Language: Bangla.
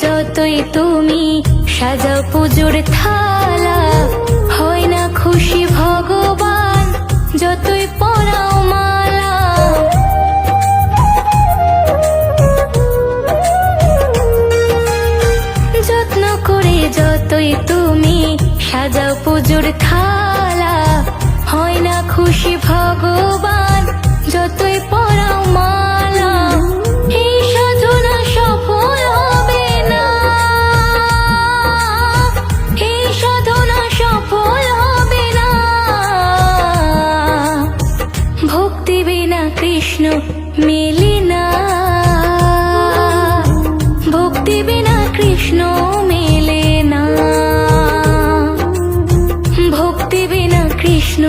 যতই তুমি সাজাও পুজোর থালা, হয় না খুশি ভগবান যতই পরাও মালা। যত্ন করে যতই তুমি সাজাও পুজোর থালা, হয় না খুশি ভগবান যতই পরাও মালা। এই সাধনা সফল হবে না, এই সাধনা সফল হবে না। ভক্তি বিনা কৃষ্ণ মেলে না, ভক্তি বিনা কৃষ্ণ মেলে না, ভক্তি বিনা কৃষ্ণ